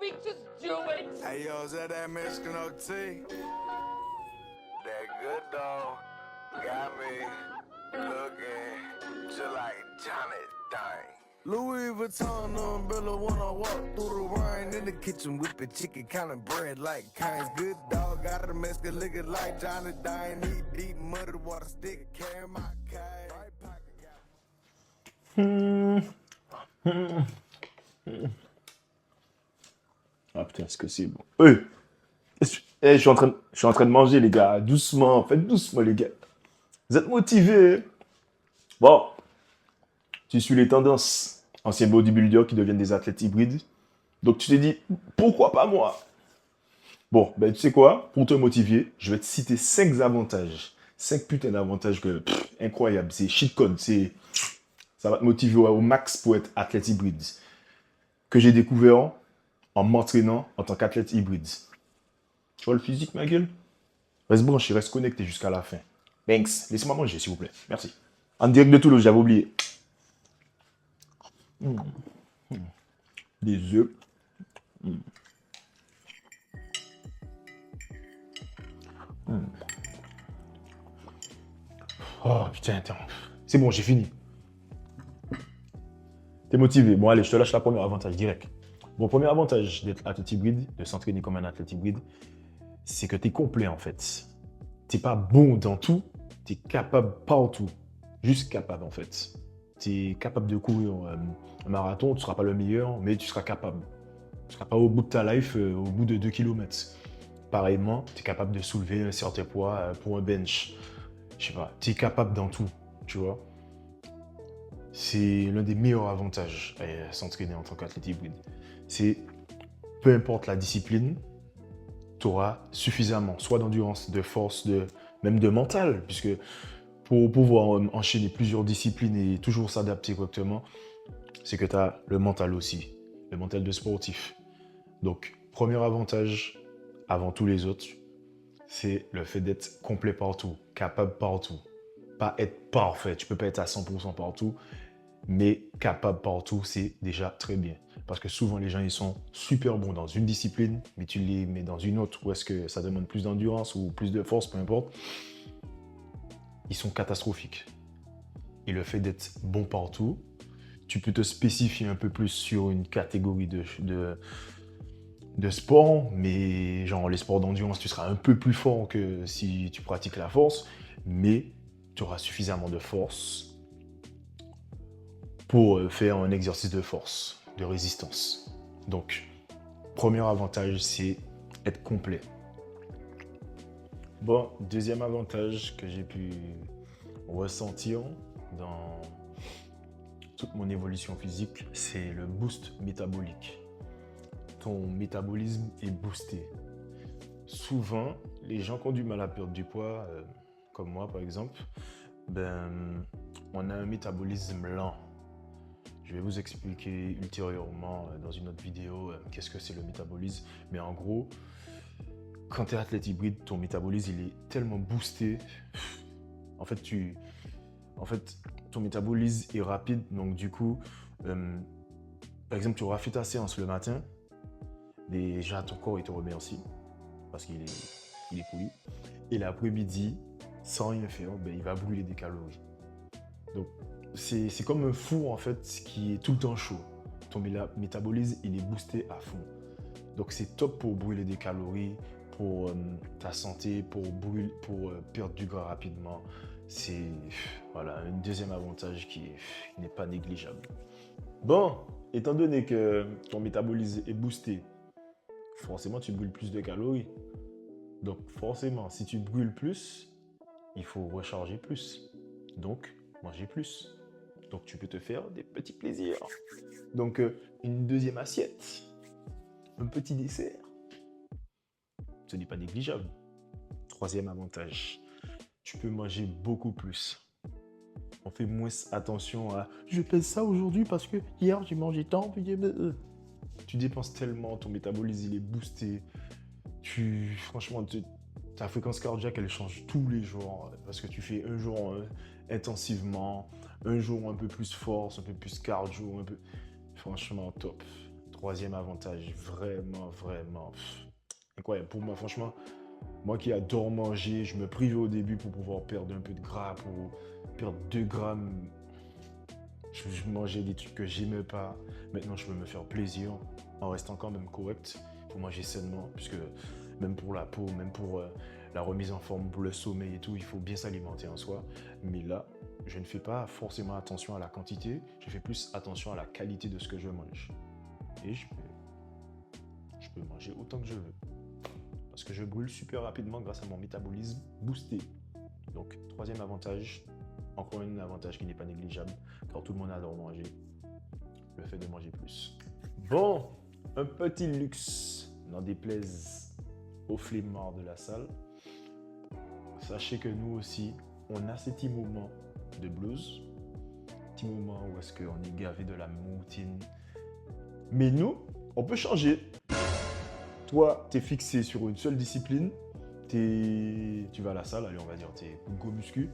me, just do it. Hey yo, is that Mexican OT? That good dog got me looking just like Johnny Dang. Louis Vuitton umbrella when I walk through the rain in the kitchen whipping chicken, counting bread like kinds. Good dog got a Mexican looking like Johnny Dang. Need deep muddy water stick, carry my cane. Right pocket got Ah putain, est-ce que c'est bon? Hey, je suis en train de manger, les gars. Doucement, faites doucement, les gars. Vous êtes motivés? Bon, tu suis les tendances. Anciens bodybuilders qui deviennent des athlètes hybrides. Donc tu t'es dit, pourquoi pas moi? Bon, ben tu sais quoi? Pour te motiver, je vais te citer 5 avantages. 5 putains d'avantages incroyables. C'est cheat code. Ça va te motiver au max pour être athlète hybride. Que j'ai découvert en m'entraînant en tant qu'athlète hybride. Tu vois le physique, ma gueule? Reste branché, reste connecté jusqu'à la fin. Banks, laissez-moi manger, s'il vous plaît. Merci. En direct de Toulouse, j'avais oublié. Des œufs. Oh putain, attends. C'est bon, j'ai fini. T'es motivé? Bon, allez, je te lâche la première avantage direct. Bon, premier avantage d'être athlète hybride, de s'entraîner comme un athlète hybride, c'est que t'es complet en fait. T'es pas bon dans tout, t'es capable partout. Juste capable en fait. T'es capable de courir un marathon, tu seras pas le meilleur, mais tu seras capable. Tu seras pas au bout de ta life, au bout de 2 km. Pareillement, t'es capable de soulever un certain poids pour un bench. Je sais pas, t'es capable dans tout, tu vois. C'est l'un des meilleurs avantages à s'entraîner en tant qu'athlète hybride. C'est, peu importe la discipline, tu auras suffisamment, soit d'endurance, de force, même de mental, puisque pour pouvoir enchaîner plusieurs disciplines et toujours s'adapter correctement, c'est que tu as le mental aussi, le mental de sportif. Donc, premier avantage, avant tous les autres, c'est le fait d'être complet partout, capable partout. Pas être parfait, tu peux pas être à 100% partout, mais capable partout, c'est déjà très bien. Parce que souvent, les gens, ils sont super bons dans une discipline, mais tu les mets dans une autre, où est-ce que ça demande plus d'endurance ou plus de force, peu importe. Ils sont catastrophiques. Et le fait d'être bon partout, tu peux te spécifier un peu plus sur une catégorie de sport, mais genre les sports d'endurance, tu seras un peu plus fort que si tu pratiques la force, mais tu auras suffisamment de force pour faire un exercice de force, de résistance. Donc, premier avantage, c'est être complet. Bon, deuxième avantage que j'ai pu ressentir dans toute mon évolution physique, c'est le boost métabolique. Ton métabolisme est boosté. Souvent, les gens qui ont du mal à perdre du poids, comme moi par exemple, on a un métabolisme lent. Je vais vous expliquer ultérieurement dans une autre vidéo qu'est-ce que c'est le métabolisme. Mais en gros, quand tu es athlète hybride, ton métabolisme il est tellement boosté. En fait, ton métabolisme est rapide. Donc du coup, par exemple, tu auras fait ta séance le matin. Déjà, ton corps il te remercie parce qu'il est poli. Et l'après-midi, sans rien faire, il va brûler des calories. Donc, c'est comme un four en fait qui est tout le temps chaud. Ton métabolisme il est boosté à fond. Donc c'est top pour brûler des calories, pour ta santé, pour perdre du gras rapidement. C'est voilà, un deuxième avantage qui n'est pas négligeable. Bon, étant donné que ton métabolisme est boosté, forcément tu brûles plus de calories. Donc forcément, si tu brûles plus, il faut recharger plus. Donc, manger plus. Donc, tu peux te faire des petits plaisirs. Donc, une deuxième assiette. Un petit dessert. Ce n'est pas négligeable. Troisième avantage. Tu peux manger beaucoup plus. On fait moins attention à « je pèse ça aujourd'hui parce que hier j'ai mangé tant. » Tu dépenses tellement, ton métabolisme il est boosté. Franchement, ta fréquence cardiaque elle change tous les jours. Parce que tu fais un jour intensivement, un jour un peu plus force, un peu plus cardio, franchement top. Troisième avantage, vraiment, vraiment incroyable. Pour moi, franchement, moi qui adore manger, je me privais au début pour pouvoir perdre un peu de gras, pour perdre 2 grammes. Je mangeais des trucs que j'aimais pas. Maintenant, je peux me faire plaisir en restant quand même correct pour manger sainement, puisque même pour la peau, même pour la remise en forme, pour le sommeil et tout, il faut bien s'alimenter en soi. Mais là, je ne fais pas forcément attention à la quantité, je fais plus attention à la qualité de ce que je mange. Et je peux manger autant que je veux. Parce que je brûle super rapidement grâce à mon métabolisme boosté. Donc, troisième avantage, encore un avantage qui n'est pas négligeable, car tout le monde adore manger, le fait de manger plus. Bon, un petit luxe, n'en déplaise aux flemmards de la salle. Sachez que nous aussi, on a ces petits moments de blues, petits moments où est-ce qu'on est gavé de la même routine. Mais nous, on peut changer. Toi, tu es fixé sur une seule discipline, tu vas à la salle, allez, on va dire, tu es go muscu.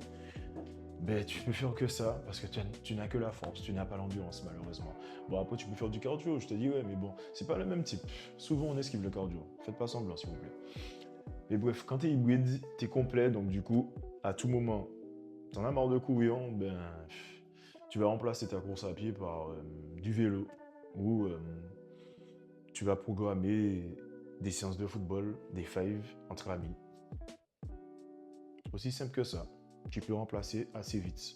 Ben, tu peux faire que ça parce que tu n'as que la force, tu n'as pas l'endurance malheureusement. Bon, après tu peux faire du cardio, je te dis ouais, mais bon, c'est pas le même type. Souvent on esquive le cardio, faites pas semblant s'il vous plaît. Mais bref, quand tu es hybride, tu es complet, donc du coup, à tout moment, tu en as marre de courir, ben, tu vas remplacer ta course à pied par du vélo ou tu vas programmer des séances de football, des fives entre amis. Aussi simple que ça. Tu peux remplacer assez vite.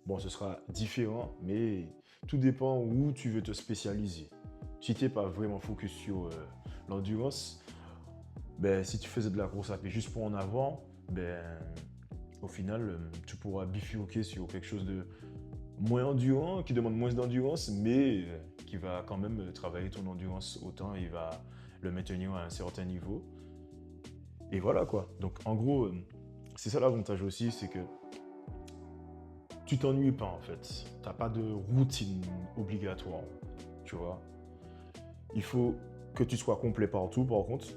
Bon, ce sera différent, mais tout dépend où tu veux te spécialiser. Si tu n'es pas vraiment focus sur l'endurance, ben, si tu faisais de la course à pied juste pour en avoir, ben, au final, tu pourras bifurquer sur quelque chose de moins endurant, qui demande moins d'endurance, mais qui va quand même travailler ton endurance autant et va le maintenir à un certain niveau. Et voilà quoi. Donc en gros, c'est ça l'avantage aussi, c'est que tu t'ennuies pas en fait. Tu n'as pas de routine obligatoire, tu vois. Il faut que tu sois complet partout par contre.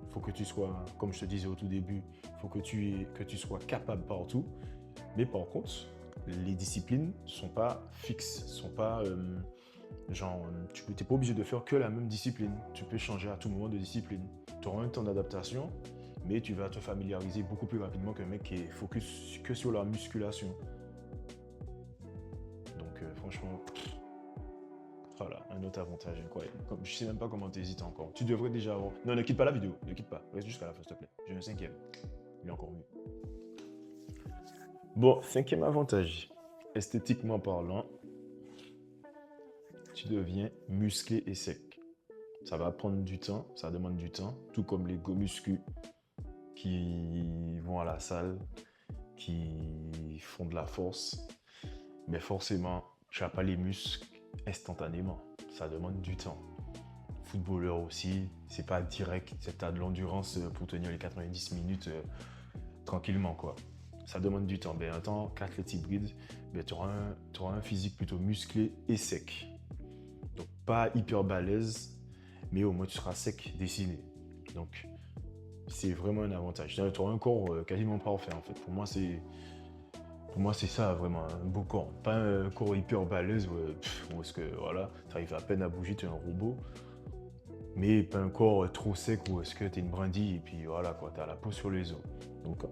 Il faut que tu sois, comme je te disais au tout début, il faut que tu sois capable partout. Mais par contre, les disciplines ne sont pas fixes, sont pas genre, tu n'es pas obligé de faire que la même discipline. Tu peux changer à tout moment de discipline. Tu auras un temps d'adaptation, mais tu vas te familiariser beaucoup plus rapidement qu'un mec qui est focus que sur la musculation. Donc franchement, voilà, un autre avantage incroyable. Comme, je sais même pas comment tu hésites encore. Tu devrais déjà avoir... Non, ne quitte pas la vidéo, ne quitte pas. Reste jusqu'à la fin, s'il te plaît. J'ai un cinquième. Il est encore mieux. Bon, cinquième avantage. Esthétiquement parlant, tu deviens musclé et sec. Ça va prendre du temps, ça demande du temps, tout comme les go muscu qui vont à la salle, qui font de la force. Mais forcément, tu n'as pas les muscles instantanément. Ça demande du temps. Footballeur aussi, c'est pas direct, tu as de l'endurance pour tenir les 90 minutes tranquillement, quoi. Ça demande du temps. Ben, en tant qu'athlète hybride, ben, tu auras un physique plutôt musclé et sec. Donc pas hyper balèze, mais au moins tu seras sec, dessiné. Donc c'est vraiment un avantage. Tu auras un corps quasiment parfait en fait. Pour moi c'est ça vraiment, un beau corps. Pas un corps hyper balèze où est-ce que voilà, tu arrives à peine à bouger, tu es un robot. Mais pas un corps trop sec où est-ce que tu es une brindille et puis voilà quoi, tu as la peau sur les os. Donc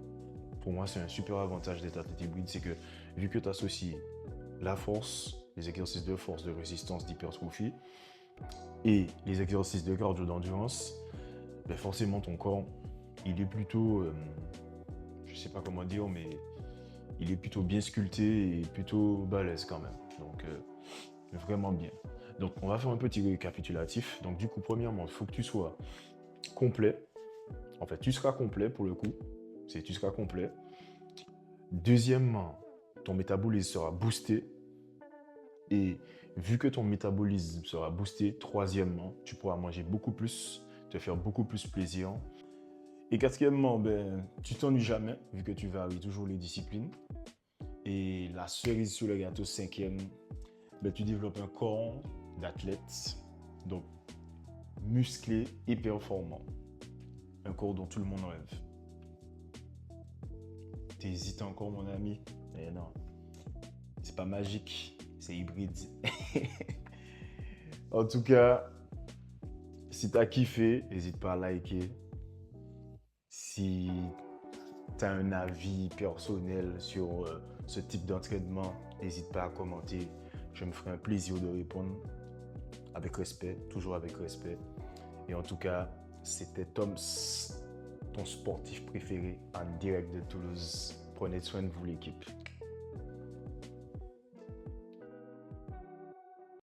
pour moi c'est un super avantage d'être athlète hybride, c'est que vu que tu associes la force, les exercices de force, de résistance, d'hypertrophie et les exercices de cardio d'endurance, ben forcément ton corps il est plutôt, je sais pas comment dire, mais il est plutôt bien sculpté et plutôt balèze quand même. Donc vraiment bien. Donc on va faire un petit récapitulatif. Donc du coup, premièrement, il faut que tu sois complet. En fait, tu seras complet pour le coup. Tu seras complet. Deuxièmement, ton métabolisme sera boosté. Et vu que ton métabolisme sera boosté, troisièmement, tu pourras manger beaucoup plus, te faire beaucoup plus plaisir. Et quatrièmement, ben, tu t'ennuies jamais, vu que tu varies toujours les disciplines. Et la cerise sur le gâteau, cinquième, ben, tu développes un corps d'athlète, donc musclé et performant. Un corps dont tout le monde rêve. T'hésites encore, mon ami? Mais non, c'est pas magique, c'est hybride. En tout cas, Si t'as kiffé, n'hésite pas à liker. Si t'as un avis personnel sur ce type d'entraînement, n'hésite pas à commenter. Je me ferai un plaisir de répondre avec respect, toujours avec respect. Et en tout cas, c'était Toms, ton sportif préféré en direct de Toulouse. Prenez soin de vous, l'équipe.